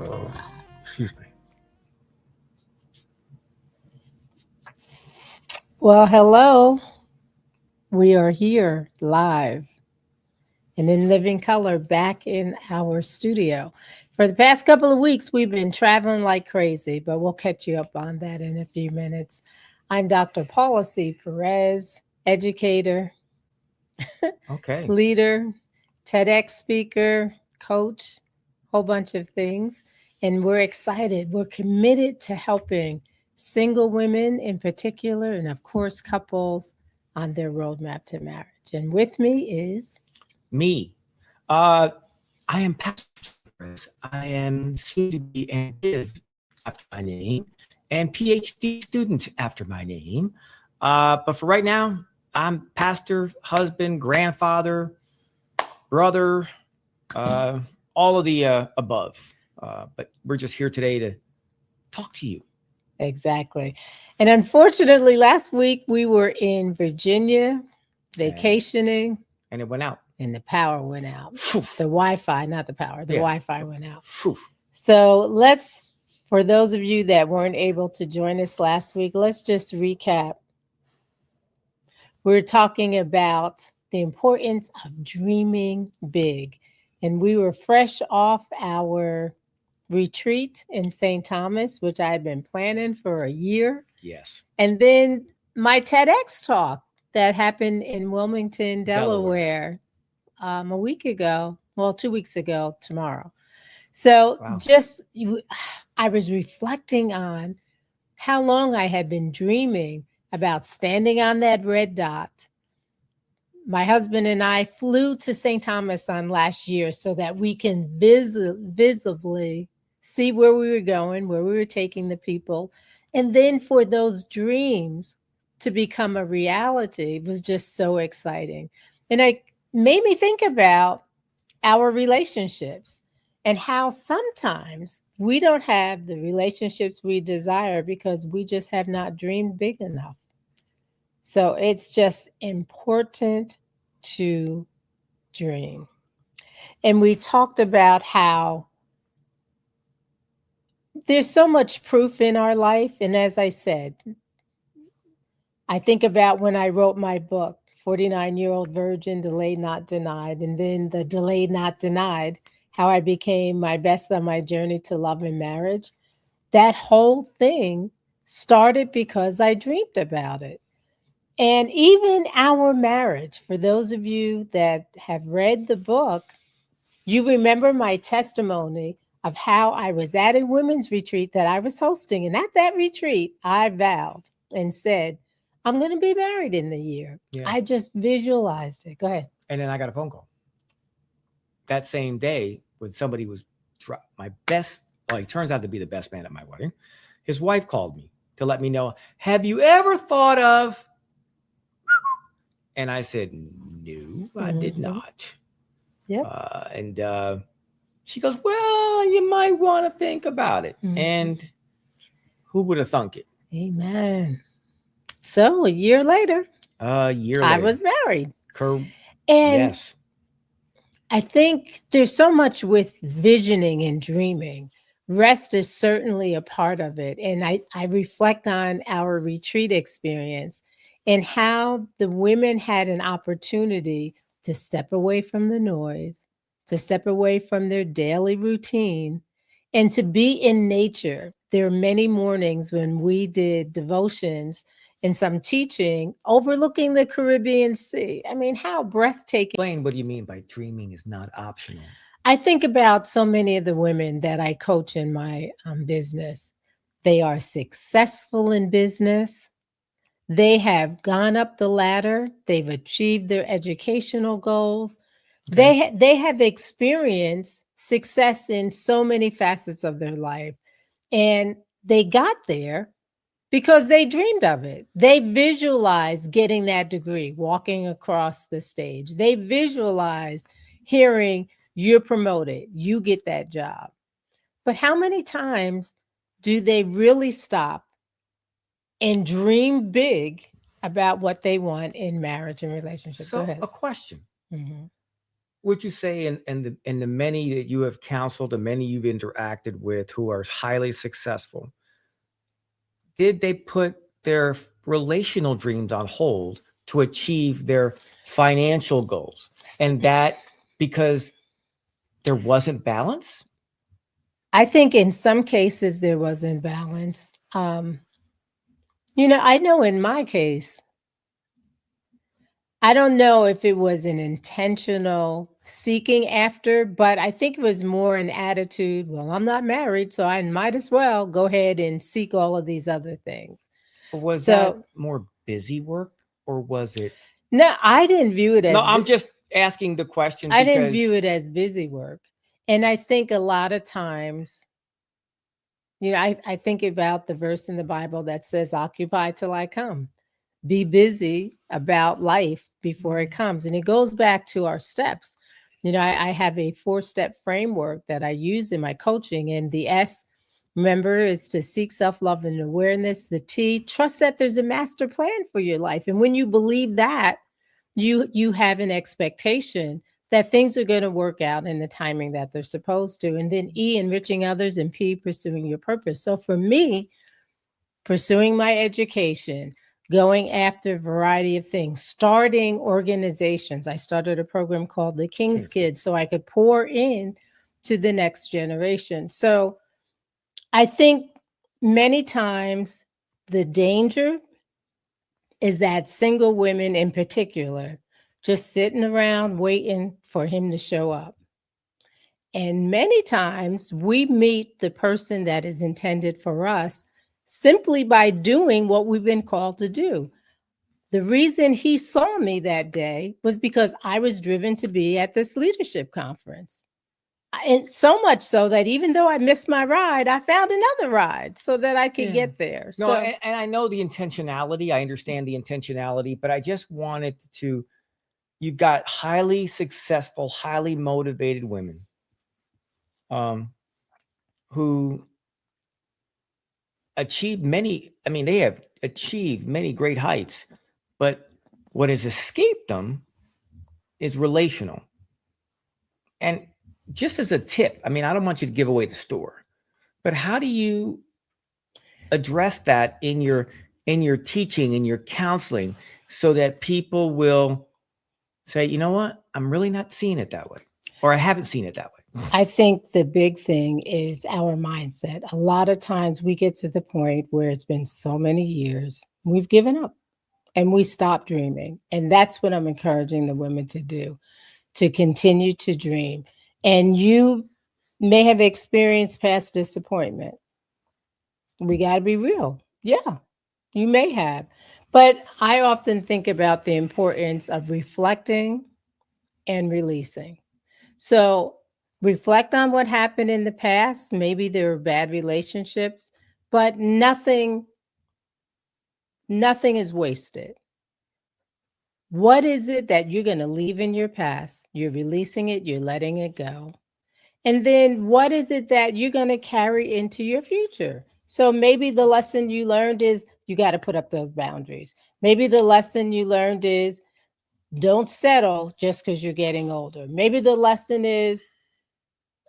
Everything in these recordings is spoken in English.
Excuse me. Well, hello. We are here live and in living color back in our studio. For the past couple of weeks, we've been traveling like crazy, but we'll catch you up on that in a few minutes. I'm Dr. Paula C. Perez, educator, Okay. leader, TEDx speaker, coach, whole bunch of things. And we're excited. We're committed to helping single women in particular, and of course, couples on their roadmap to marriage. And with me is Me. Uh, I am Pastor Chris. I am soon to be MDiv after my name and PhD student after my name. But for right now, I'm pastor, husband, grandfather, brother, uh, all of the above. But we're just here today to talk to you. exactly. And unfortunately, last week we were in Virginia vacationing And it went out. and the power went out. Phew. The Wi Fi, not the power, the Yeah. Wi Fi went out. Phew. So let's, for those of you that weren't able to join us last week, let's just recap. We're talking about the importance of dreaming big. And we were fresh off our retreat in St. Thomas, which I had been planning for a year. Yes. And then my TEDx talk that happened in Wilmington, Delaware, a week ago. Well, 2 weeks ago tomorrow. So Wow. I was reflecting on how long I had been dreaming about standing on that red dot. My husband and I flew to St. Thomas on last year so that we can visibly see where we were going, where we were taking the people. And then for those dreams to become a reality was just so exciting. And it made me think about our relationships and how sometimes we don't have the relationships we desire because we just have not dreamed big enough. So it's just important to dream. And we talked about how there's so much proof in our life. And as I said, I think about when I wrote my book, 49-Year-Old Virgin, Delayed Not Denied, and then the Delayed Not Denied, how I became my best on my journey to love and marriage. That whole thing started because I dreamed about it. And even our marriage, for those of you that have read the book, you remember my testimony of how I was at a women's retreat that I was hosting. And at that retreat, I vowed and said, I'm going to be married in the year. Yeah. I just visualized it. Go ahead. And then I got a phone call that same day when somebody was my best. Well, he turns out to be the best man at my wedding. His wife called me to let me know, have you ever thought of? And I said, no, I did not. Yeah. And she goes, well, you might want to think about it. And who would have thunk it? Amen. So a year later, I was married. And yes. I think there's so much with visioning and dreaming. Rest is certainly a part of it. And I reflect on our retreat experience and how the women had an opportunity to step away from the noise, to step away from their daily routine, and to be in nature. There are many mornings when we did devotions and some teaching overlooking the Caribbean Sea. I mean, how breathtaking. Explain what do you mean by dreaming is not optional? I think about so many of the women that I coach in my business. They are successful in business. They have gone up the ladder. They've achieved their educational goals. Okay. They have experienced success in so many facets of their life. And they got there because they dreamed of it. They visualized getting that degree, walking across the stage. They visualized hearing you're promoted, you get that job. But how many times do they really stop and dream big about what they want in marriage and relationships? So, a question. would you say in the many that you have counseled, the many you've interacted with who are highly successful, did they put their relational dreams on hold to achieve their financial goals? And that because there wasn't balance? I think in some cases there was imbalance. I know in my case, I don't know if it was an intentional seeking after, but I think it was more an attitude. Well, I'm not married, so I might as well go ahead and seek all of these other things. Or was that So, more busy work, or was it? no, I didn't view it No, as I'm just asking the question I didn't view because it as busy work. And I think a lot of times, I think about the verse in the Bible that says, occupy till I come. Be busy about life before it comes. And it goes back to our steps. I have a 4-step framework that I use in my coaching. And the S, remember, is to seek self-love and awareness. The T, trust that there's a master plan for your life. And when you believe that, you have an expectation that things are going to work out in the timing that they're supposed to. And then E, enriching others, and P, pursuing your purpose. So for me, pursuing my education, going after a variety of things, starting organizations. I started a program called the King's Kids so I could pour in to the next generation. So I think many times the danger is that single women in particular just sitting around waiting for him to show up. And many times we meet the person that is intended for us simply by doing what we've been called to do. The reason he saw me that day was because I was driven to be at this leadership conference. And so much so that even though I missed my ride, I found another ride so that I could get there. No, So and I know the intentionality. I understand the intentionality, but I just wanted to. You've got highly successful, highly motivated women, who achieved many. I mean, they have achieved many great heights, but what has escaped them is relational. And just as a tip, I mean, I don't want you to give away the store, but how do you address that in your teaching, in your counseling, so that people will say, you know what, I'm really not seeing it that way, or I haven't seen it that way? I think the big thing is our mindset. A lot of times we get to the point where it's been so many years, we've given up and we stop dreaming. And that's what I'm encouraging the women to do, to continue to dream. And you may have experienced past disappointment. We got to be real. Yeah, you may have. But I often think about the importance of reflecting and releasing. So reflect on what happened in the past. Maybe there were bad relationships, but nothing is wasted. What is it that you're going to leave in your past? You're releasing it, you're letting it go. And then what is it that you're going to carry into your future? So maybe the lesson you learned is you got to put up those boundaries. Maybe the lesson you learned is don't settle just because you're getting older. Maybe the lesson is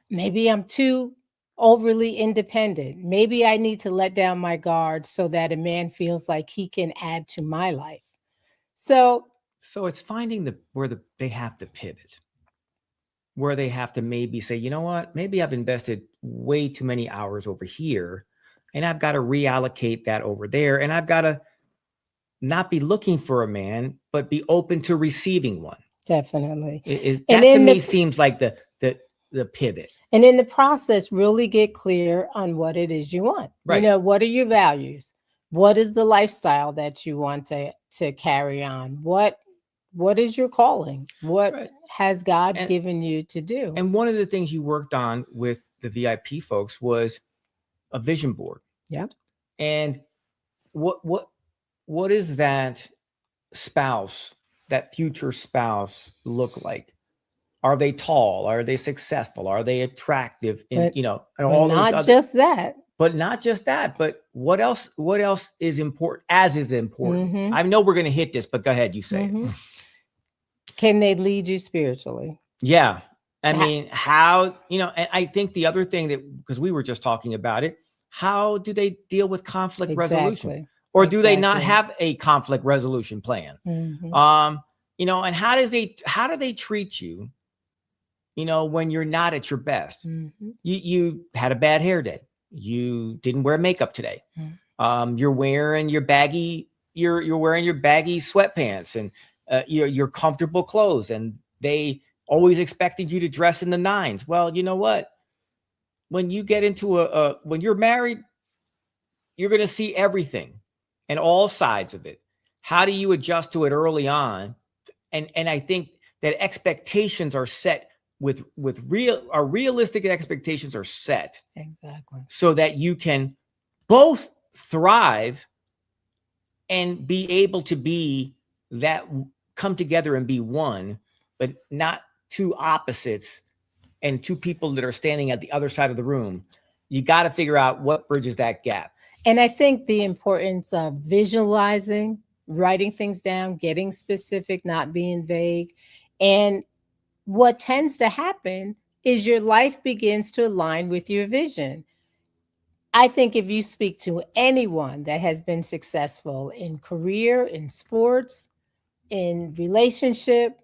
maybe I'm too overly independent. Maybe I need to let down my guard so that a man feels like he can add to my life. So it's finding where they have to pivot, where they have to maybe say, you know what, maybe I've invested way too many hours over here, and I've got to reallocate that over there, and I've got to not be looking for a man, but be open to receiving one. Definitely. That to me seems like the pivot. And in the process, really get clear on what it is you want. Right. What are your values? What is the lifestyle that you want to carry on? What is your calling? What has God given you to do? And one of the things you worked on with the VIP folks was a vision board. Yeah. And what is that spouse, that future spouse, look like? Are they tall? Are they successful? Are they attractive? And all not those just that. But not just that. But what else? What else is important? As is important. Mm-hmm. I know we're going to hit this, but go ahead. You say mm-hmm. it. Can they lead you spiritually? Yeah. I Ha- mean, how, and I think the other thing that, because we were just talking about it, how do they deal with conflict resolution? Exactly. Or do they not Exactly. have a conflict resolution plan? Hmm. Um, and how do they treat you, when you're not at your best? Hmm. You had a bad hair day. You didn't wear makeup today. Mhm. You're wearing your baggy, you're wearing your baggy sweatpants and your comfortable clothes, and they always expected you to dress in the nines. Well, you know what? When you get into when you're married, you're going to see everything and all sides of it. How do you adjust to it early on? And I think that expectations are set with realistic expectations are set Exactly. so that you can both thrive and be able to be that, come together and be one, but not two opposites and two people that are standing at the other side of the room. You got to figure out what bridges that gap. And I think the importance of visualizing, writing things down, getting specific, not being vague. And what tends to happen is your life begins to align with your vision. I think if you speak to anyone that has been successful in career, in sports, in relationship,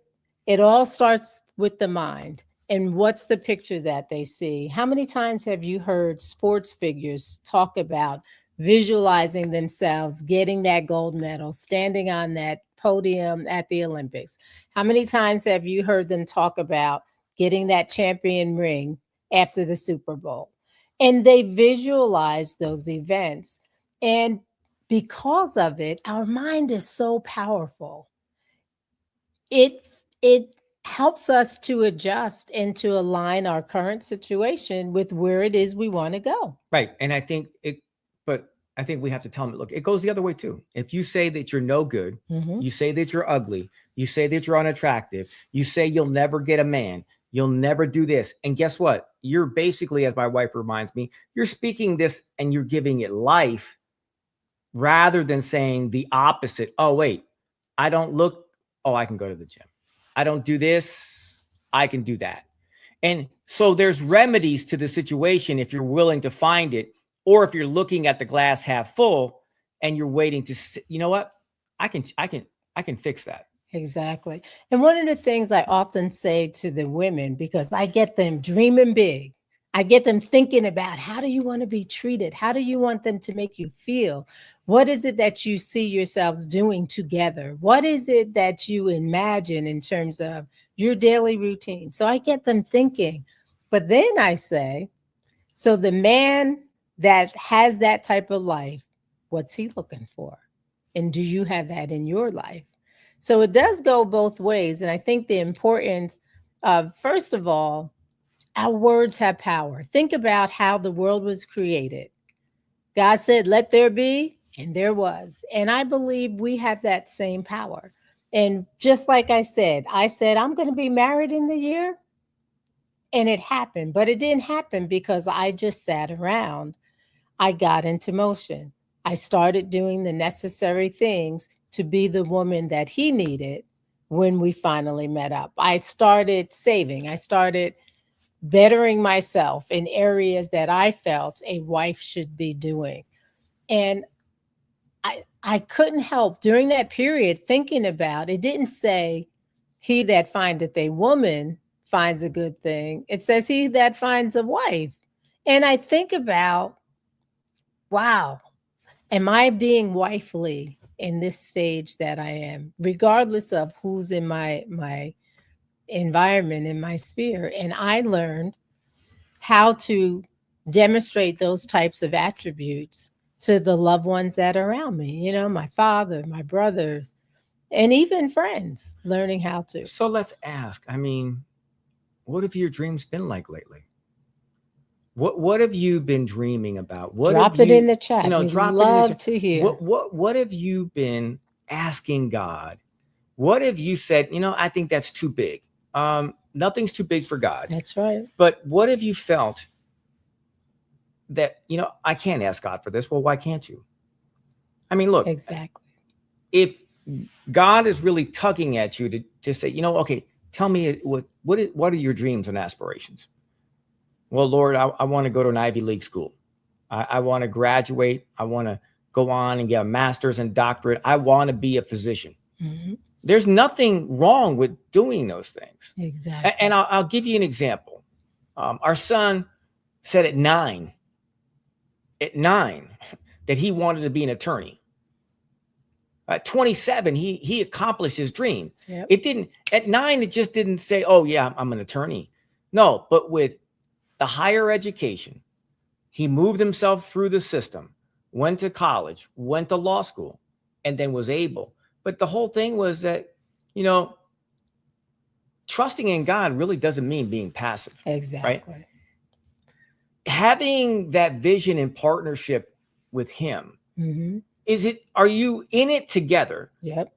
it all starts with the mind. And what's the picture that they see? How many times have you heard sports figures talk about visualizing themselves getting that gold medal, standing on that podium at the Olympics? How many times have you heard them talk about getting that champion ring after the Super Bowl? And they visualize those events. And because of it, our mind is so powerful. It helps us to adjust and to align our current situation with where it is we want to go. Right. And but I think we have to tell them, look, it goes the other way too. If you say that you're no good, Mhm. you say that you're ugly, you say that you're unattractive, you say you'll never get a man, you'll never do this. And guess what? You're basically, as my wife reminds me, you're speaking this and you're giving it life rather than saying the opposite. Oh, wait, I don't look, oh, I can go to the gym. I don't do this, I can do that. And so there's remedies to the situation if you're willing to find it, or if you're looking at the glass half full and you're waiting to, you know what? I can fix that. Exactly. And one of the things I often say to the women, because I get them dreaming big, I get them thinking about how do you want to be treated? How do you want them to make you feel? What is it that you see yourselves doing together? What is it that you imagine in terms of your daily routine? So I get them thinking. But then I say, so the man that has that type of life, what's he looking for? And do you have that in your life? So it does go both ways. And I think the importance of, first of all, our words have power. Think about how the world was created. God said, let there be, and there was. And I believe we have that same power. And just like I said, I'm going to be married in the year. And it happened, but it didn't happen because I just sat around. I got into motion. I started doing the necessary things to be the woman that he needed when we finally met up. I started saving. I started bettering myself in areas that I felt a wife should be doing. And I couldn't help during that period thinking about it. Didn't say, he that findeth a woman finds a good thing. It says, he that finds a wife. And I think about, wow, am I being wifely in this stage that I am, regardless of who's in my environment, in my sphere? And I learned how to demonstrate those types of attributes to the loved ones that are around me, my father, my brothers, and even friends, learning how to. So let's ask, I mean, what have your dreams been like lately? What have you been dreaming about? What Drop have it you, in the chat. We'd drop it in the love chat. to hear. What have you been asking God? What have you said, I think that's too big. Nothing's too big for God. That's right. But what have you felt that, I can't ask God for this? Well, why can't you? I mean, look, Exactly. if God is really tugging at you to say, okay, tell me what are your dreams and aspirations? Well, Lord, I want to go to an Ivy League school. I want to graduate. I want to go on and get a master's and doctorate. I want to be a physician. Mhm. There's nothing wrong with doing those things. Exactly. And I'll give you an example. Our son said at nine, that he wanted to be an attorney. At 27, he accomplished his dream. Yep. It didn't, at 9, it just didn't say, oh yeah, I'm an attorney. No, but with the higher education, he moved himself through the system, went to college, went to law school, and then was able. But the whole thing was that, trusting in God really doesn't mean being passive. Exactly. Right? Having that vision and partnership with him, Mhm. are you in it together? Yep.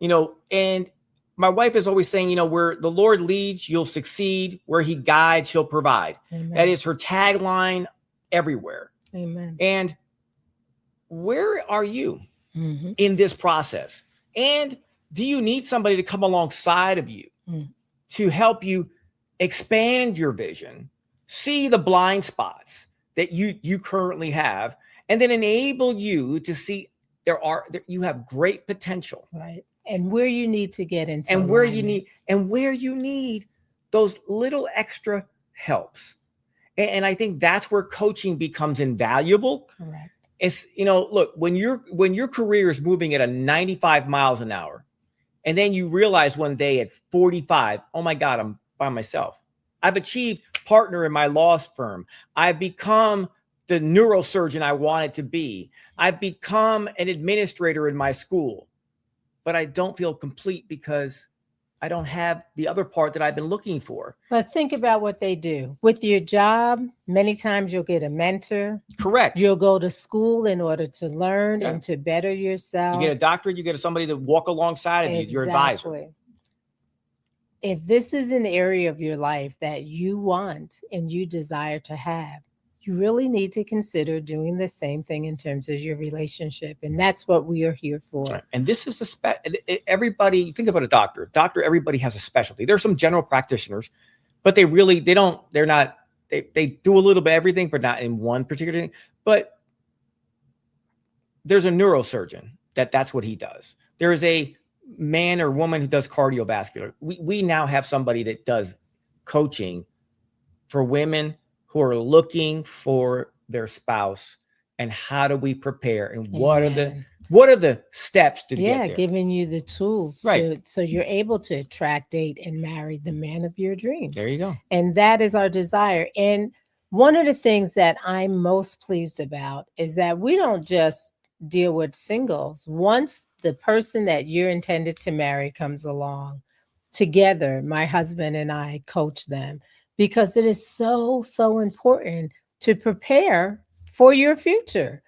And my wife is always saying, where the Lord leads, you'll succeed. Where he guides, he'll provide. Amen. That is her tagline everywhere. Amen. And where are you Mhm. in this process? And do you need somebody to come alongside of you to help you expand your vision, see the blind spots that you currently have, and then enable you to see you have great potential, Right. And where you need to get into and where alignment. you need those little extra helps. And I think that's where coaching becomes invaluable. Correct. It's, look, when your career is moving at a 95 miles an hour, and then you realize one day at 45, oh my God, I'm by myself. I've achieved partner in my law firm. I've become the neurosurgeon I wanted to be. I've become an administrator in my school, but I don't feel complete because I don't have the other part that I've been looking for. But think about what they do with your job. Many times you'll get a mentor. Correct. You'll go to school in order to learn Yeah. and to better yourself. You get a doctorate, you get somebody to walk alongside of you, your advisor. Exactly. If this is an area of your life that you want and you desire to have, you really need to consider doing the same thing in terms of your relationship. And that's what we are here for. Right. And this is everybody, think about a doctor. Everybody has a specialty. There's some general practitioners, but they do a little bit of everything, but not in one particular thing. But there's a neurosurgeon that's what he does. There is a man or woman who does cardiovascular. We now have somebody that does coaching for women who are looking for their spouse, and how do we prepare, and what are the steps to get there? Giving you the tools Right. so you're able to attract, date, and marry the man of your dreams. There you go. And that is our desire. And one of the things that I'm most pleased about is that we don't just deal with singles. Once the person that you're intended to marry comes along, together, my husband and I coach them, because it is so, so important to prepare for your future.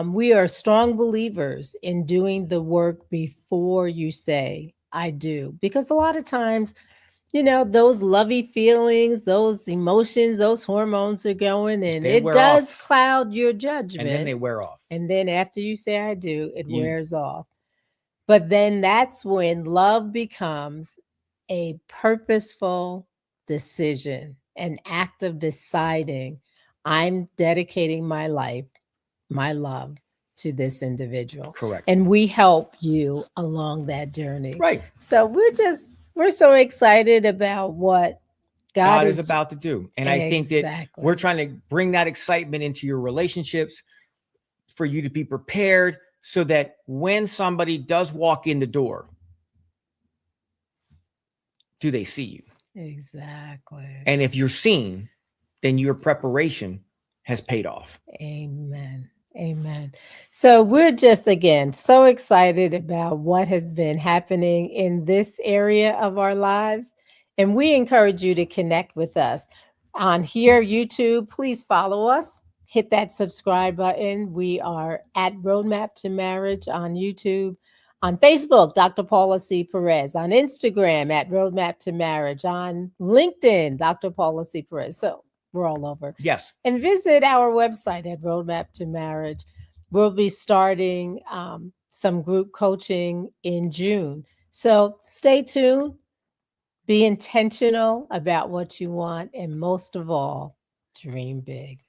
We are strong believers in doing the work before you say, I do. Because a lot of times, those lovey feelings, those emotions, those hormones are going, and it does cloud your judgment. And then they wear off. And then after you say, I do, it wears off. But then that's when love becomes a purposeful decision, an act of deciding, I'm dedicating my life, my love to this individual. Correct. And we help you along that journey. Right. So we're so excited about what God is about to do. And I think that we're trying to bring that excitement into your relationships for you to be prepared, so that when somebody does walk in the door, do they see you? Exactly. And if you're seen, then your preparation has paid off. Amen. Amen. So we're just, again, so excited about what has been happening in this area of our lives. And we encourage you to connect with us on here, YouTube. Please follow us. Hit that subscribe button. We are at Roadmap to Marriage on YouTube. On Facebook, Dr. Paula C. Perez. On Instagram, at Roadmap to Marriage. On LinkedIn, Dr. Paula C. Perez. So we're all over. Yes. And visit our website at Roadmap to Marriage. We'll be starting some group coaching in June. So stay tuned. Be intentional about what you want, and most of all, dream big.